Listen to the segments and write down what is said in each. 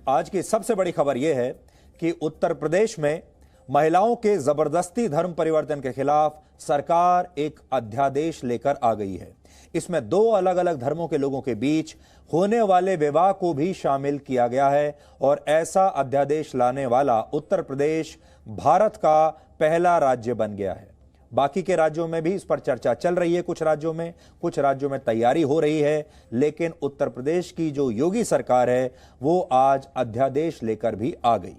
आज की सबसे बड़ी खबर यह है कि उत्तर प्रदेश में महिलाओं के जबरदस्ती धर्म परिवर्तन के खिलाफ सरकार एक अध्यादेश लेकर आ गई है। इसमें दो अलग अलग धर्मों के लोगों के बीच होने वाले विवाह को भी शामिल किया गया है और ऐसा अध्यादेश लाने वाला उत्तर प्रदेश भारत का पहला राज्य बन गया है। बाकी के राज्यों में भी इस पर चर्चा चल रही है, कुछ राज्यों में तैयारी हो रही है, लेकिन उत्तर प्रदेश की जो योगी सरकार है वो आज अध्यादेश लेकर भी आ गई।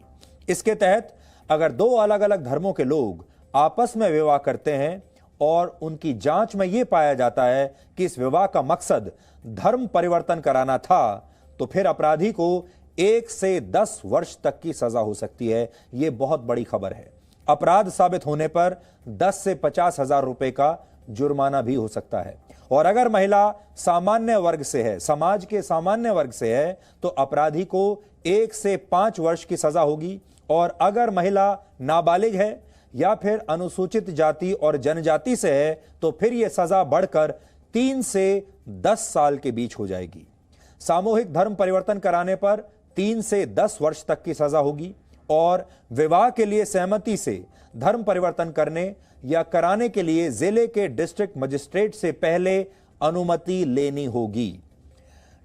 इसके तहत अगर दो अलग अलग धर्मों के लोग आपस में विवाह करते हैं और उनकी जांच में यह पाया जाता है कि इस विवाह का मकसद धर्म परिवर्तन कराना था, तो फिर अपराधी को 1 से 10 वर्ष तक की सजा हो सकती है। यह बहुत बड़ी खबर है। अपराध साबित होने पर 10 से 50 हजार रुपए का जुर्माना भी हो सकता है। और अगर महिला सामान्य वर्ग से है, समाज के सामान्य वर्ग से है, तो अपराधी को 1 से 5 वर्ष की सजा होगी। और अगर महिला नाबालिग है या फिर अनुसूचित जाति और जनजाति से है तो फिर यह सजा बढ़कर 3 से 10 साल के बीच हो जाएगी। सामूहिक धर्म परिवर्तन कराने पर 3 से 10 वर्ष तक की सजा होगी और विवाह के लिए सहमति से धर्म परिवर्तन करने या कराने के लिए जिले के डिस्ट्रिक्ट मजिस्ट्रेट से पहले अनुमति लेनी होगी।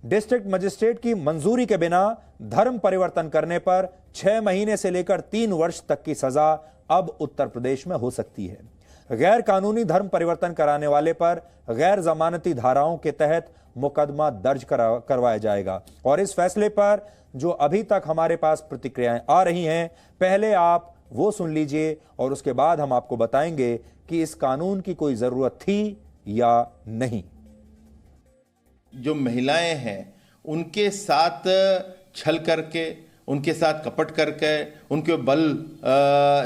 डिस्ट्रिक्ट मजिस्ट्रेट की मंजूरी के बिना धर्म परिवर्तन करने पर 6 महीने से लेकर 3 वर्ष तक की सजा अब उत्तर प्रदेश में हो सकती है। गैर कानूनी धर्म परिवर्तन कराने वाले पर गैर जमानती धाराओं के तहत मुकदमा दर्ज करवाया जाएगा। और इस फैसले पर जो अभी तक हमारे पास प्रतिक्रियाएं आ रही हैं, पहले आप वो सुन लीजिए और उसके बाद हम आपको बताएंगे कि इस कानून की कोई जरूरत थी या नहीं। जो महिलाएं हैं उनके साथ छल करके, उनके साथ कपट करके, उनके बल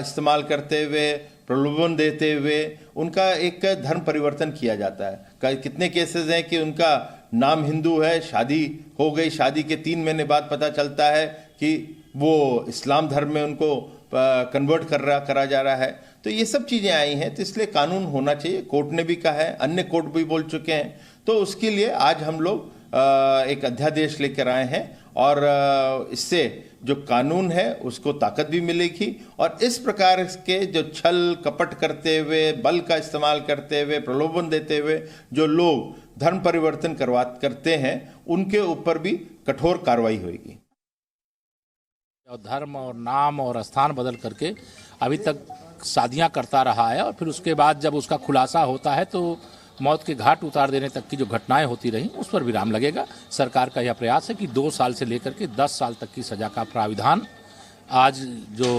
इस्तेमाल करते हुए, प्रलोभन देते हुए उनका एक धर्म परिवर्तन किया जाता है। कितने केसेस हैं कि उनका नाम हिंदू है, शादी हो गई, शादी के 3 महीने बाद पता चलता है कि वो इस्लाम धर्म में उनको कन्वर्ट करा जा रहा है। तो ये सब चीज़ें आई हैं, तो इसलिए कानून होना चाहिए। कोर्ट ने भी कहा है, अन्य कोर्ट भी बोल चुके हैं। तो उसके लिए आज हम लोग एक अध्यादेश लेकर आए हैं और इससे जो कानून है उसको ताकत भी मिलेगी और इस प्रकार के जो छल कपट करते हुए, बल का इस्तेमाल करते हुए, प्रलोभन देते हुए जो लोग धर्म परिवर्तन करते हैं उनके ऊपर भी कठोर कार्रवाई होगी। धर्म और नाम और स्थान बदल करके अभी तक शादियां करता रहा है और फिर उसके बाद जब उसका खुलासा होता है तो मौत के घाट उतार देने तक की जो घटनाएं होती रही उस पर विराम लगेगा। सरकार का यह प्रयास है कि 2 साल से लेकर के 10 साल तक की सजा का प्राविधान आज जो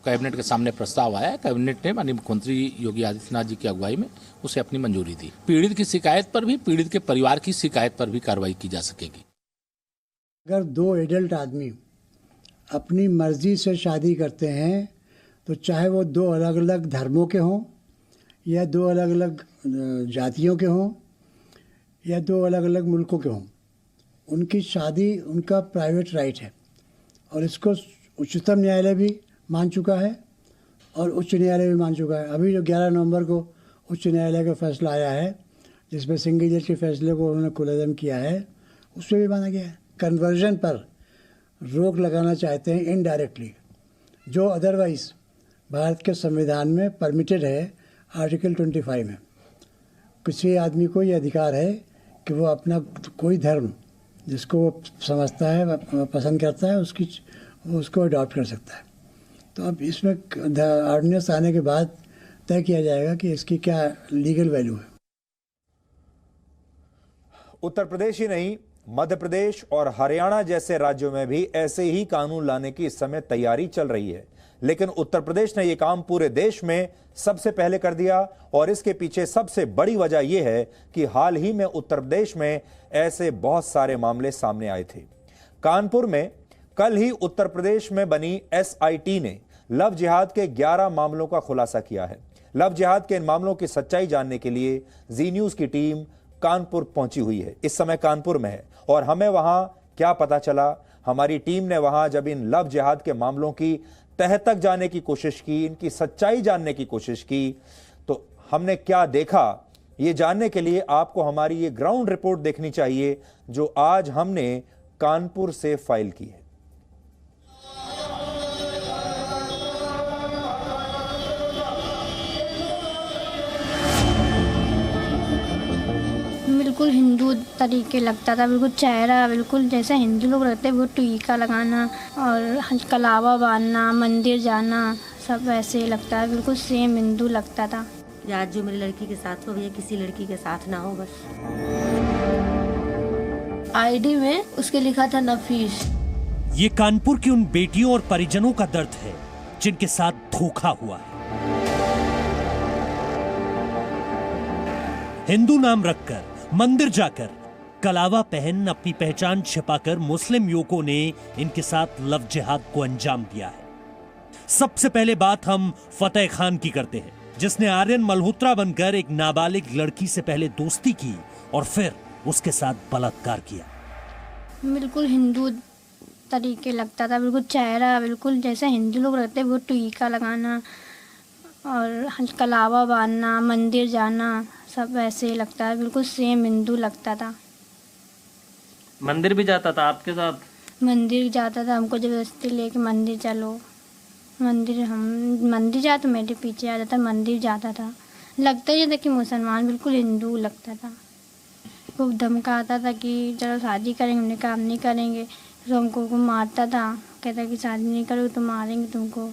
कैबिनेट के सामने प्रस्ताव आया है, कैबिनेट ने माननीय मुख्यमंत्री योगी आदित्यनाथ जी की अगुवाई में उसे अपनी मंजूरी दी। पीड़ित की शिकायत पर भी, पीड़ित के परिवार की शिकायत पर भी कार्रवाई की जा सकेगी। अगर 2 एडल्ट आदमी अपनी मर्जी से शादी करते हैं तो चाहे वो 2 अलग अलग धर्मों के हों या 2 अलग अलग जातियों के हों या 2 अलग अलग मुल्कों के हों, उनकी शादी उनका प्राइवेट राइट है और इसको उच्चतम न्यायालय भी मान चुका है और उच्च न्यायालय भी मान चुका है। अभी जो 11 नवंबर को उच्च न्यायालय का फैसला आया है जिसमें सिंगल जज के फैसले को उन्होंने कुलअदम किया है, उसमें भी माना गया है। कन्वर्जन पर रोक लगाना चाहते हैं इनडायरेक्टली, जो अदरवाइज भारत के संविधान में परमिटेड है। आर्टिकल 25 में किसी आदमी को ये अधिकार है कि वो अपना कोई धर्म जिसको वो समझता है, पसंद करता है, उसको अडॉप्ट कर सकता है। तो अब इसमें ऑर्डिनेंस आने के बाद तय किया जाएगा कि इसकी क्या लीगल वैल्यू है। उत्तर प्रदेश ही नहीं, मध्य प्रदेश और हरियाणा जैसे राज्यों में भी ऐसे ही कानून लाने की इस समय तैयारी चल रही है, लेकिन उत्तर प्रदेश ने यह काम पूरे देश में सबसे पहले कर दिया। और इसके पीछे सबसे बड़ी वजह यह है कि हाल ही में उत्तर प्रदेश में ऐसे बहुत सारे मामले सामने आए थे। कानपुर में कल ही उत्तर प्रदेश में बनी SIT ने लव जिहाद के 11 मामलों का खुलासा किया है। लव जिहाद के इन मामलों की सच्चाई जानने के लिए जी न्यूज की टीम कानपुर पहुंची हुई है, इस समय कानपुर में है। और हमें वहां क्या पता चला, हमारी टीम ने वहां जब इन लव जिहाद के मामलों की तह तक जाने की कोशिश की, इनकी सच्चाई जानने की कोशिश की, तो हमने क्या देखा, ये जानने के लिए आपको हमारी ये ग्राउंड रिपोर्ट देखनी चाहिए जो आज हमने कानपुर से फाइल की है। बिल्कुल हिंदू तरीके लगता था, बिल्कुल चेहरा बिल्कुल जैसे हिंदू लोग रहते हैं, वो टीका लगाना और कलावा बांधना, मंदिर जाना, सब वैसे ही लगता है, बिल्कुल सेम हिंदू लगता था। आज जो मेरी लड़की के साथ हो या किसी लड़की के साथ ना हो बस। आईडी में उसके लिखा था नफीस। ये कानपुर की उन बेटियों और परिजनों का दर्द है जिनके साथ धोखा हुआ है। हिंदू नाम रखकर, मंदिर जाकर, कलावा पहन अपनी पहचान छिपाकर मुस्लिम युवकों ने इनके साथ लव जिहाद को अंजाम दिया है। सबसे पहले बात हम फतेह खान की करते हैं, जिसने आर्यन मल्होत्रा बनकर एक नाबालिग लड़की से पहले दोस्ती की और फिर उसके साथ बलात्कार किया। बिल्कुल हिंदू तरीके लगता था, बिल्कुल चेहरा बिल्कुल जैसे हिंदू लोग रहते हैं, वो टीका लगाना और कलावा बांधना, मंदिर जाना, सब वैसे ही लगता है, बिल्कुल सेम हिंदू लगता था। मंदिर भी जाता था आपके साथ? मंदिर जाता था, हमको जबरदस्ती लेके मंदिर चलो, मंदिर जा तो मेरे पीछे आ जाता, मंदिर जाता था, लगता ही था कि मुसलमान, बिल्कुल हिंदू लगता था। खूब धमकाता था कि चलो शादी करेंगे, हमने काम नहीं करेंगे, तो हमको मारता था, कहता कि शादी नहीं करोगे तो मारेंगे तुमको।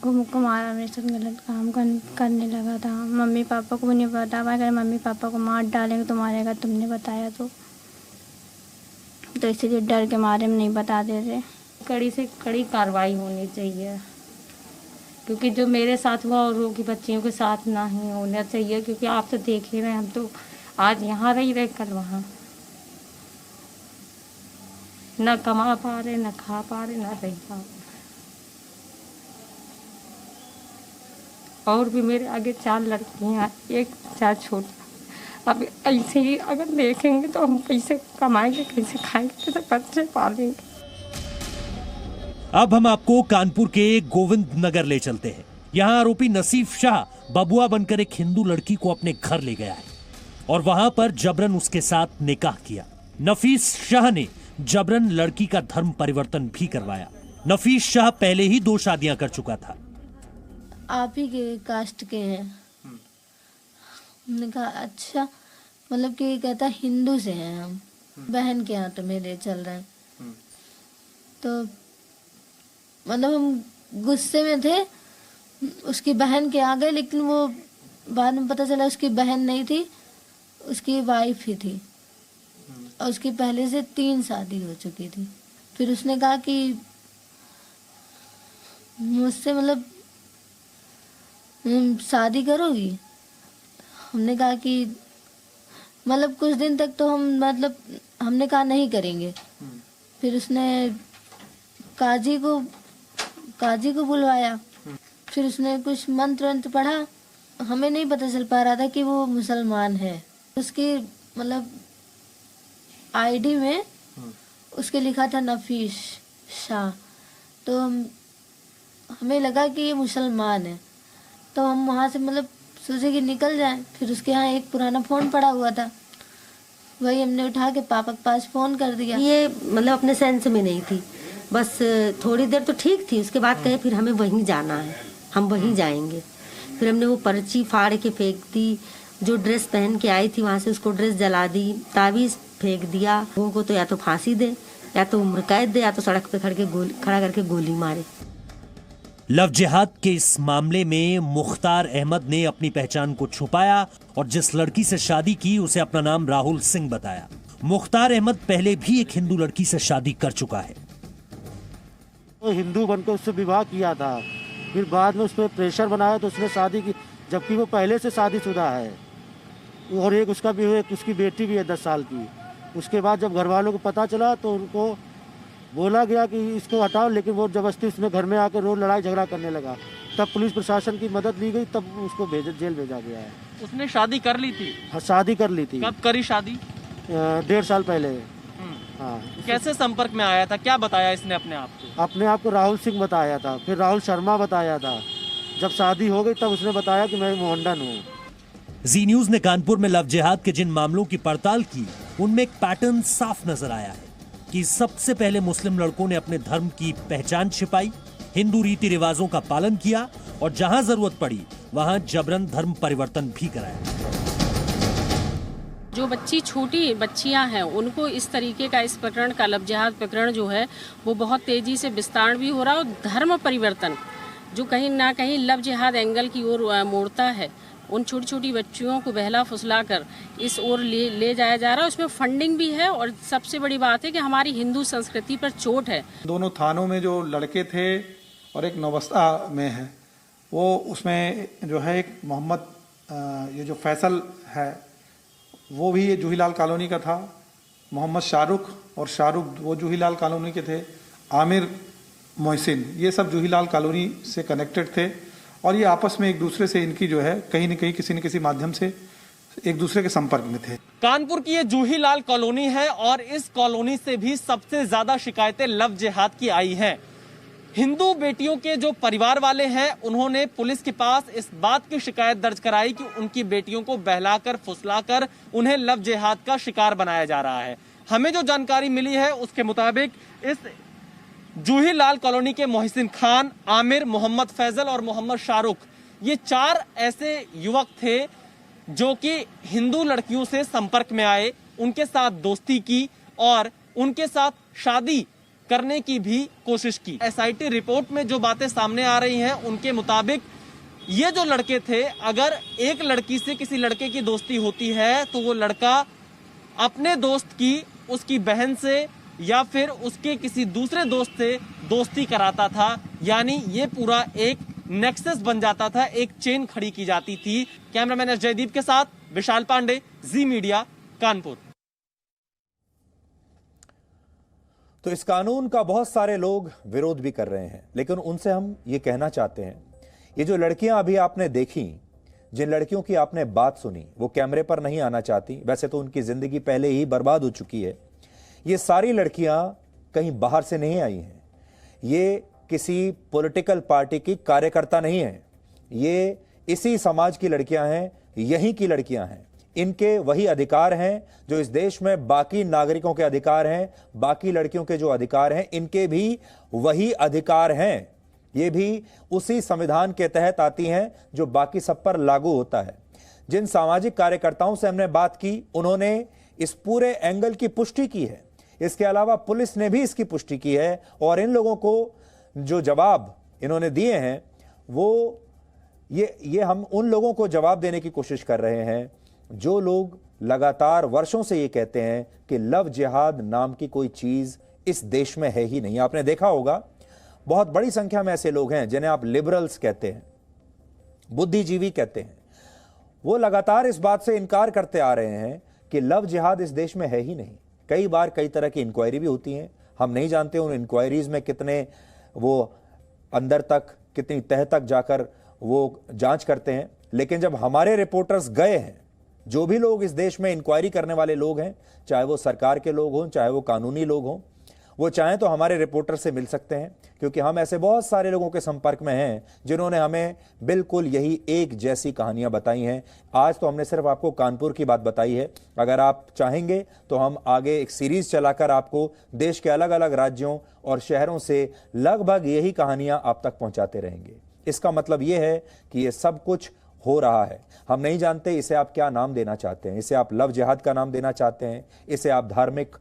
मुझको मारा, मेरे साथ गलत काम करने लगा था। मम्मी पापा को भी नहीं बता पाया, अगर मम्मी पापा को मार डालेंगे तो मारेगा, तुमने बताया तो इसलिए डर के मारे में नहीं बता देते। कड़ी से कड़ी कार्रवाई होनी चाहिए, क्योंकि जो मेरे साथ हुआ और की बच्चियों के साथ ना ही होना चाहिए, क्योंकि आप तो देख ही रहे हैं, हम तो आज यहाँ रह कल वहाँ, ना कमा पा रहे, ना खा पा रहे, ना रह पा रहे। और भी मेरे आगे 4 लड़कियाँ, एक 4 छोटी। अब ऐसे ही अगर देखेंगे तो हम कैसे कमाएंगे, कैसे खाएंगे, कैसे बच्चे पालेंगे। अब हम आपको कानपुर के गोविंद नगर ले चलते हैं। यहाँ आरोपी नसीफ शाह बबुआ बनकर एक हिंदू लड़की को अपने घर ले गया है और वहां पर जबरन उसके साथ निकाह किया। नफीस शाह ने जबरन लड़की का धर्म परिवर्तन भी करवाया। नफीस शाह पहले ही 2 शादियां कर चुका था। आप ही के कास्ट के हैं? हमने कहा अच्छा, मतलब कि कहता हिंदू से हैं हम, बहन के यहाँ तो मेरे चल रहे हैं। तो मतलब हम गुस्से में थे, उसकी बहन के आ गए, लेकिन वो बाद में पता चला उसकी बहन नहीं थी, उसकी वाइफ ही थी और उसकी पहले से 3 शादी हो चुकी थी। फिर उसने कहा कि मुझसे मतलब शादी करोगी? हमने कहा कि मतलब कुछ दिन तक तो हम मतलब हमने कहा नहीं करेंगे। फिर उसने काजी को बुलवाया, फिर उसने कुछ मंत्र पढ़ा, हमें नहीं पता चल पा रहा था कि वो मुसलमान है। उसकी मतलब आईडी में उसके लिखा था नफीस शाह, तो हमें लगा कि ये मुसलमान है, तो हम वहाँ से मतलब सोचे कि निकल जाए। फिर उसके यहाँ एक पुराना फ़ोन पड़ा हुआ था, वही हमने उठा के पापा के पास फ़ोन कर दिया। ये मतलब अपने सेंस में नहीं थी, बस थोड़ी देर तो ठीक थी, उसके बाद कहे फिर हमें वहीं जाना है, हम वहीं जाएंगे। फिर हमने वो पर्ची फाड़ के फेंक दी, जो ड्रेस पहन के आई थी वहाँ से उसको ड्रेस जला दी, ताबीज़ फेंक दिया। लोगों को तो या तो फांसी दे, या तो उम्र कैद दे, या तो सड़क पे खड़ा करके गोली मारे। लव जिहाद के इस मामले में मुख्तार अहमद ने अपनी पहचान को छुपाया और जिस लड़की से शादी की उसे अपना नाम राहुल सिंह बताया। मुख्तार अहमद पहले भी एक हिंदू लड़की से शादी कर चुका है। तो हिंदू बनकर उससे विवाह किया था, फिर बाद में उस पर प्रेशर बनाया तो उसने शादी की, जबकि वो पहले से शादीशुदा है और एक उसका भी एक उसकी बेटी भी है 10 साल की। उसके बाद जब घर वालों को पता चला तो उनको बोला गया कि इसको हटाओ, लेकिन वो जबरदस्ती उसने घर में आकर रोज लड़ाई झगड़ा करने लगा। तब पुलिस प्रशासन की मदद ली गई, तब उसको जेल भेजा गया है। उसने शादी कर ली थी? हाँ, शादी कर ली थी। कब करी शादी? 1.5 साल पहले। हाँ। कैसे संपर्क में आया था, क्या बताया इसने अपने आप को? अपने आप को राहुल सिंह बताया था, फिर राहुल शर्मा बताया था। जब शादी हो गई तब उसने बताया कि मैं मोहनडन हूँ। जी न्यूज ने कानपुर में लव जिहाद के जिन मामलों की पड़ताल की, उनमें एक पैटर्न साफ नजर आया है कि सबसे पहले मुस्लिम लड़कों ने अपने धर्म की पहचान छिपाई, हिंदू रीति रिवाजों का पालन किया और जहां जरूरत पड़ी वहां जबरन धर्म परिवर्तन भी कराया। जो छोटी बच्चियां हैं उनको इस तरीके का इस प्रकरण का लव जिहाद प्रकरण जो है वो बहुत तेजी से विस्तार भी हो रहा है और धर्म परिवर्तन जो कहीं ना कहीं लव जिहाद एंगल की ओर मोड़ता है, उन छोटी छोटी बच्चियों को बहला फुसला कर इस ओर ले जाया जा रहा है। उसमें फंडिंग भी है और सबसे बड़ी बात है कि हमारी हिंदू संस्कृति पर चोट है। दोनों थानों में जो लड़के थे और एक नौबस्ता में है, वो उसमें जो है एक मोहम्मद ये जो फैसल है वो भी ये जूहीलाल कॉलोनी का था, मोहम्मद शाहरुख और शाहरुख वो जूहीलाल कॉलोनी के थे, आमिर मोहसिन ये सब जूहीलाल कॉलोनी से कनेक्टेड थे और ये आपस में एक दूसरे से इनकी जो है कहीं न कहीं किसी न किसी माध्यम से एक दूसरे के संपर्क में थे। कानपुर की ये जूहीलाल कॉलोनी है और इस कॉलोनी से भी सबसे ज्यादा शिकायतें लव जिहाद की आई हैं। हिंदू बेटियों के जो परिवार वाले हैं उन्होंने पुलिस के पास इस बात की शिकायत दर्ज कराई कि उनकी बेटियों को बहलाकर फुसलाकर उन्हें लव जिहाद का शिकार बनाया जा रहा है। हमें जो जानकारी मिली है उसके मुताबिक इस जूहीलाल कॉलोनी के मोहसिन खान, आमिर, मोहम्मद फैजल और मोहम्मद शाहरुख ये 4 ऐसे युवक थे जो कि हिंदू लड़कियों से संपर्क में आए, उनके साथ दोस्ती की और उनके साथ शादी करने की भी कोशिश की। एसआईटी रिपोर्ट में जो बातें सामने आ रही हैं उनके मुताबिक ये जो लड़के थे, अगर एक लड़की से किसी लड़के की दोस्ती होती है तो वो लड़का अपने दोस्त की उसकी बहन से या फिर उसके किसी दूसरे दोस्त से दोस्ती कराता था, यानी ये पूरा एक नेक्सस बन जाता था, एक चेन खड़ी की जाती थी। कैमरामैन एस जयदीप के साथ विशाल पांडे, जी मीडिया, कानपुर। तो इस कानून का बहुत सारे लोग विरोध भी कर रहे हैं, लेकिन उनसे हम ये कहना चाहते हैं, ये जो लड़कियां अभी आपने देखी, जिन लड़कियों की आपने बात सुनी, वो कैमरे पर नहीं आना चाहती, वैसे तो उनकी जिंदगी पहले ही बर्बाद हो चुकी है। ये सारी लड़कियां कहीं बाहर से नहीं आई हैं, ये किसी पॉलिटिकल पार्टी की कार्यकर्ता नहीं है, ये इसी समाज की लड़कियां हैं, यहीं की लड़कियां हैं। इनके वही अधिकार हैं जो इस देश में बाकी नागरिकों के अधिकार हैं, बाकी लड़कियों के जो अधिकार हैं, इनके भी वही अधिकार हैं। ये भी उसी संविधान के तहत आती हैं जो बाकी सब पर लागू होता है। जिन सामाजिक कार्यकर्ताओं से हमने बात की, उन्होंने इस पूरे एंगल की पुष्टि की है। इसके अलावा पुलिस ने भी इसकी पुष्टि की है और इन लोगों को जो जवाब इन्होंने दिए हैं वो ये हम उन लोगों को जवाब देने की कोशिश कर रहे हैं जो लोग लगातार वर्षों से ये कहते हैं कि लव जिहाद नाम की कोई चीज इस देश में है ही नहीं। आपने देखा होगा बहुत बड़ी संख्या में ऐसे लोग हैं जिन्हें आप लिबरल्स कहते हैं, बुद्धिजीवी कहते हैं, वो लगातार इस बात से इनकार करते आ रहे हैं कि लव जिहाद इस देश में है ही नहीं। कई बार कई तरह की इंक्वायरी भी होती हैं, हम नहीं जानते उन इंक्वायरीज में कितने वो अंदर तक, कितनी तह तक जाकर वो जांच करते हैं। लेकिन जब हमारे रिपोर्टर्स गए हैं, जो भी लोग इस देश में इंक्वायरी करने वाले लोग हैं, चाहे वो सरकार के लोग हों, चाहे वो कानूनी लोग हों, वो चाहें तो हमारे रिपोर्टर से मिल सकते हैं, क्योंकि हम ऐसे बहुत सारे लोगों के संपर्क में हैं जिन्होंने हमें बिल्कुल यही एक जैसी कहानियां बताई हैं। आज तो हमने सिर्फ आपको कानपुर की बात बताई है, अगर आप चाहेंगे तो हम आगे एक सीरीज चलाकर आपको देश के अलग अलग राज्यों और शहरों से लगभग यही कहानियां आप तक पहुंचाते रहेंगे। इसका मतलब ये है कि ये सब कुछ हो रहा है। हम नहीं जानते इसे आप क्या नाम देना चाहते हैं, इसे आप लव जिहाद का नाम देना चाहते हैं, इसे आप धार्मिक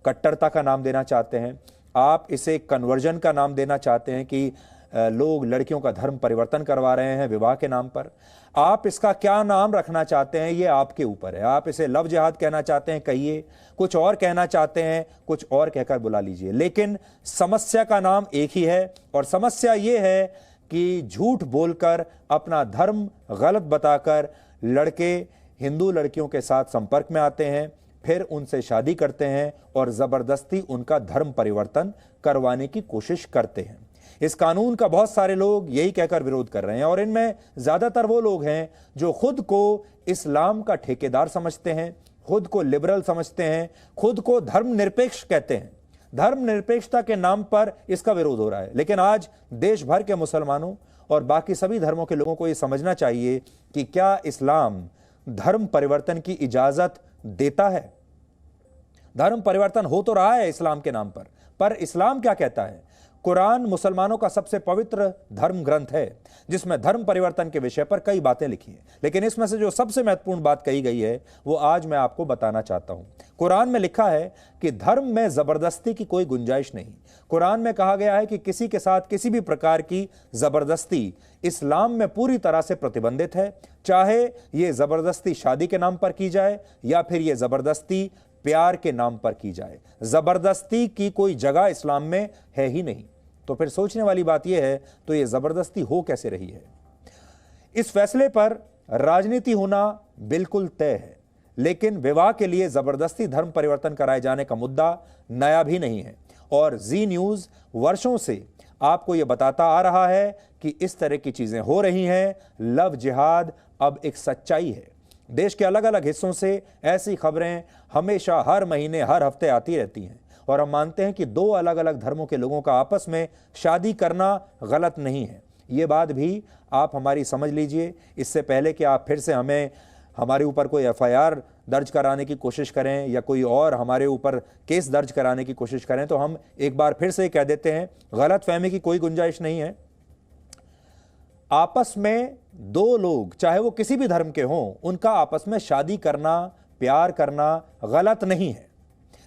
कट्टरता का नाम देना चाहते हैं, आप इसे कन्वर्जन का नाम देना चाहते हैं कि लोग लड़कियों का धर्म परिवर्तन करवा रहे हैं विवाह के नाम पर। आप इसका क्या नाम रखना चाहते हैं ये आपके ऊपर है। आप इसे लव जिहाद कहना चाहते हैं कहिए, कुछ और कहना चाहते हैं कुछ और कहकर बुला लीजिए, लेकिन समस्या का नाम एक ही है और समस्या ये है कि झूठ बोलकर, अपना धर्म गलत बताकर लड़के हिंदू लड़कियों के साथ संपर्क में आते हैं, फिर उनसे शादी करते हैं और जबरदस्ती उनका धर्म परिवर्तन करवाने की कोशिश करते हैं। इस कानून का बहुत सारे लोग यही कहकर विरोध कर रहे हैं और इनमें ज्यादातर वो लोग हैं जो खुद को इस्लाम का ठेकेदार समझते हैं, खुद को लिबरल समझते हैं, खुद को धर्मनिरपेक्ष कहते हैं। धर्मनिरपेक्षता के नाम पर इसका विरोध हो रहा है, लेकिन आज देश भर के मुसलमानों और बाकी सभी धर्मों के लोगों को यह समझना चाहिए कि क्या इस्लाम धर्म परिवर्तन की इजाजत देता है। धर्म परिवर्तन हो तो रहा है इस्लाम के नाम पर इस्लाम क्या कहता है? कुरान मुसलमानों का सबसे पवित्र धर्म ग्रंथ है जिसमें धर्म परिवर्तन के विषय पर कई बातें लिखी हैं, लेकिन इसमें से जो सबसे महत्वपूर्ण बात कही गई है वो आज मैं आपको बताना चाहता हूं। कुरान में लिखा है कि धर्म में जबरदस्ती की कोई गुंजाइश नहीं। कुरान में कहा गया है कि किसी के साथ किसी भी प्रकार की जबरदस्ती इस्लाम में पूरी तरह से प्रतिबंधित है, चाहे ये जबरदस्ती शादी के नाम पर की जाए या फिर ये जबरदस्ती प्यार के नाम पर की जाए। जबरदस्ती की कोई जगह इस्लाम में है ही नहीं। तो फिर सोचने वाली बात यह है, तो ये जबरदस्ती हो कैसे रही है? इस फैसले पर राजनीति होना बिल्कुल तय है, लेकिन विवाह के लिए जबरदस्ती धर्म परिवर्तन कराए जाने का मुद्दा नया भी नहीं है और जी न्यूज वर्षों से आपको यह बताता आ रहा है कि इस तरह की चीजें हो रही हैं। लव जिहाद अब एक सच्चाई है। देश के अलग अलग हिस्सों से ऐसी खबरें हमेशा हर महीने हर हफ्ते आती रहती हैं और हम मानते हैं कि दो अलग अलग धर्मों के लोगों का आपस में शादी करना गलत नहीं है। ये बात भी आप हमारी समझ लीजिए। इससे पहले कि आप फिर से हमारे ऊपर कोई एफआईआर दर्ज कराने की कोशिश करें या कोई और हमारे ऊपर केस दर्ज कराने की कोशिश करें, तो हम एक बार फिर से कह देते हैं, गलतफहमी की कोई गुंजाइश नहीं है। आपस में दो लोग चाहे वो किसी भी धर्म के हों, उनका आपस में शादी करना, प्यार करना गलत नहीं है।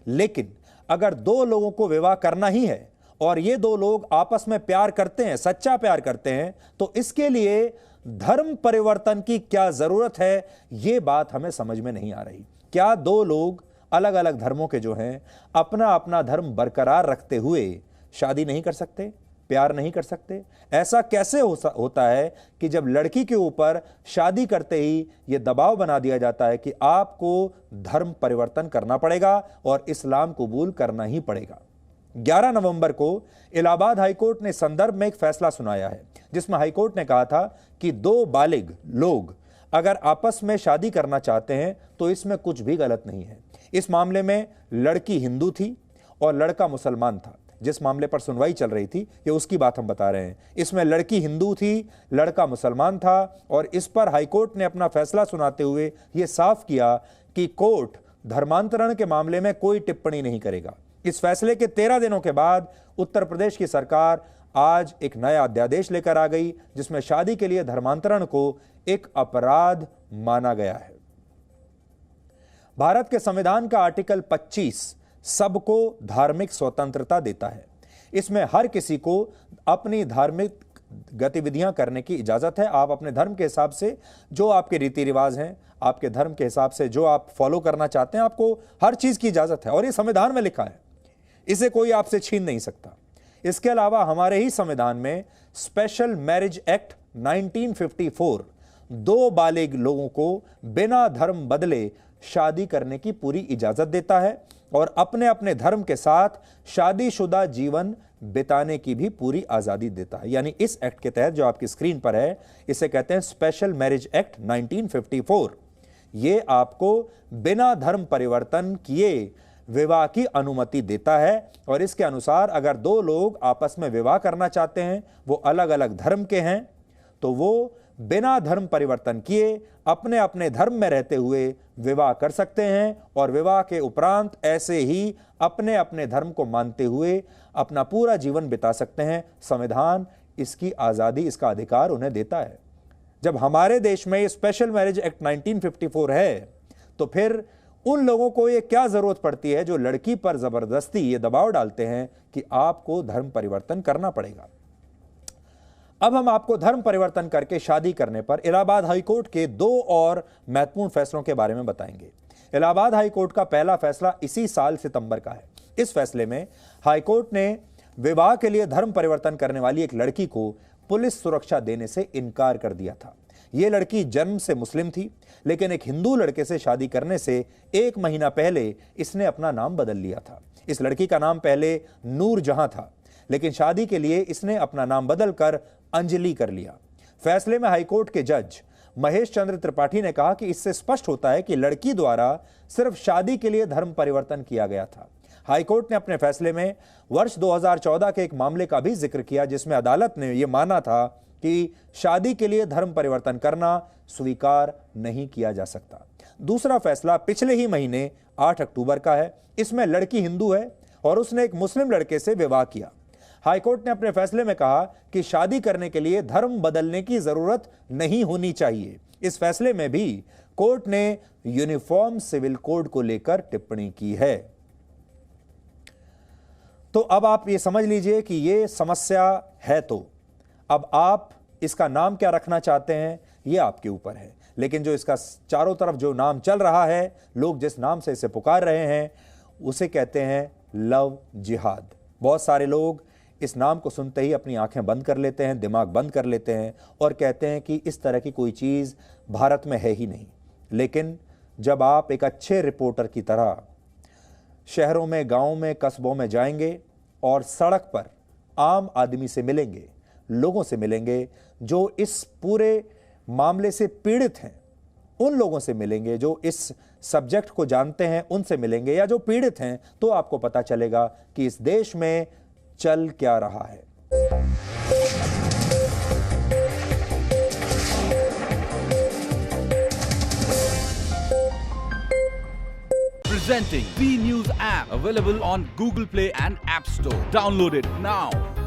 लेकिन अगर दो लोगों को विवाह करना ही है और ये दो लोग आपस में प्यार करते हैं, सच्चा प्यार करते हैं, तो इसके लिए धर्म परिवर्तन की क्या जरूरत है, ये बात हमें समझ में नहीं आ रही। क्या दो लोग अलग अलग धर्मों के जो हैं अपना अपना धर्म बरकरार रखते हुए शादी नहीं कर सकते, प्यार नहीं कर सकते? ऐसा कैसे होता है कि जब लड़की के ऊपर शादी करते ही यह दबाव बना दिया जाता है कि आपको धर्म परिवर्तन करना पड़ेगा और इस्लाम कबूल करना ही पड़ेगा। 11 नवंबर को इलाहाबाद हाईकोर्ट ने संदर्भ में एक फैसला सुनाया है जिसमें हाईकोर्ट ने कहा था कि दो बालिग लोग अगर आपस में शादी करना चाहते हैं तो इसमें कुछ भी गलत नहीं है। इस मामले में लड़की हिंदू थी और लड़का मुसलमान था। जिस मामले पर सुनवाई चल रही थी ये उसकी बात हम बता रहे हैं। इसमें लड़की हिंदू थी, लड़का मुसलमान था और इस पर हाईकोर्ट ने अपना फैसला सुनाते हुए यह साफ किया कि कोर्ट धर्मांतरण के मामले में कोई टिप्पणी नहीं करेगा। इस फैसले के 13 दिनों के बाद उत्तर प्रदेश की सरकार आज एक नया अध्यादेश लेकर आ गई जिसमें शादी के लिए धर्मांतरण को एक अपराध माना गया है। भारत के संविधान का आर्टिकल 25 सबको धार्मिक स्वतंत्रता देता है। इसमें हर किसी को अपनी धार्मिक गतिविधियां करने की इजाजत है। आप अपने धर्म के हिसाब से जो आपके रीति रिवाज हैं, आपके धर्म के हिसाब से जो आप फॉलो करना चाहते हैं, आपको हर चीज की इजाजत है और ये संविधान में लिखा है, इसे कोई आपसे छीन नहीं सकता। इसके अलावा हमारे ही संविधान में स्पेशल मैरिज एक्ट 1954 दो बालिग लोगों को बिना धर्म बदले शादी करने की पूरी इजाजत देता है और अपने अपने धर्म के साथ शादीशुदा जीवन बिताने की भी पूरी आजादी देता है। यानी इस एक्ट के तहत जो आपकी स्क्रीन पर है, इसे कहते हैं स्पेशल मैरिज एक्ट 1954। ये आपको बिना धर्म परिवर्तन किए विवाह की अनुमति देता है और इसके अनुसार अगर दो लोग आपस में विवाह करना चाहते हैं, वो अलग अलग धर्म के हैं, तो वो बिना धर्म परिवर्तन किए अपने अपने धर्म में रहते हुए विवाह कर सकते हैं और विवाह के उपरांत ऐसे ही अपने अपने धर्म को मानते हुए अपना पूरा जीवन बिता सकते हैं। संविधान इसकी आज़ादी, इसका अधिकार उन्हें देता है। जब हमारे देश में स्पेशल मैरिज एक्ट 1954 है, तो फिर उन लोगों को ये क्या जरूरत पड़ती है जो लड़की पर जबरदस्ती ये दबाव डालते हैं कि आपको धर्म परिवर्तन करना पड़ेगा। अब हम आपको धर्म परिवर्तन करके शादी करने पर इलाहाबाद हाईकोर्ट के दो और महत्वपूर्ण फैसलों के बारे में बताएंगे। इलाहाबाद हाईकोर्ट का पहला फैसला इसी साल सितंबर का है। इस फैसले में हाईकोर्ट ने विवाह के लिए धर्म परिवर्तन करने वाली एक लड़की को पुलिस सुरक्षा देने से इनकार कर दिया था। यह लड़की जन्म से मुस्लिम थी, लेकिन एक हिंदू लड़के से शादी करने से 1 महीना पहले इसने अपना नाम बदल लिया था। इस लड़की का नाम पहले नूर जहां था, लेकिन शादी के लिए इसने अपना नाम बदलकर अंजलि कर लिया। फैसले में हाईकोर्ट के जज महेश चंद्र त्रिपाठी ने कहा कि इससे स्पष्ट होता है कि लड़की द्वारा सिर्फ शादी के लिए धर्म परिवर्तन किया गया था। हाईकोर्ट ने अपने फैसले में वर्ष 2014 के एक मामले का भी जिक्र किया जिसमें अदालत ने यह माना था कि शादी के लिए धर्म परिवर्तन करना स्वीकार नहीं किया जा सकता। दूसरा फैसला पिछले ही महीने 8 अक्टूबर का है। इसमें लड़की हिंदू है और उसने एक मुस्लिम लड़के से विवाह किया। हाईकोर्ट ने अपने फैसले में कहा कि शादी करने के लिए धर्म बदलने की जरूरत नहीं होनी चाहिए। इस फैसले में भी कोर्ट ने यूनिफॉर्म सिविल कोड को लेकर टिप्पणी की है। तो अब आप ये समझ लीजिए कि ये समस्या है। तो अब आप इसका नाम क्या रखना चाहते हैं ये आपके ऊपर है, लेकिन जो इसका चारों तरफ जो नाम चल रहा है, लोग जिस नाम से इसे पुकार रहे हैं, उसे कहते हैं लव जिहाद। बहुत सारे लोग इस नाम को सुनते ही अपनी आंखें बंद कर लेते हैं, दिमाग बंद कर लेते हैं और कहते हैं कि इस तरह की कोई चीज़ भारत में है ही नहीं। लेकिन जब आप एक अच्छे रिपोर्टर की तरह शहरों में, गांवों में, कस्बों में जाएंगे और सड़क पर आम आदमी से मिलेंगे, लोगों से मिलेंगे जो इस पूरे मामले से पीड़ित हैं, उन लोगों से मिलेंगे जो इस सब्जेक्ट को जानते हैं, उनसे मिलेंगे, या जो पीड़ित हैं, तो आपको पता चलेगा कि इस देश में चल क्या रहा है। Presenting V News app, available on Google Play and App Store. Download it now.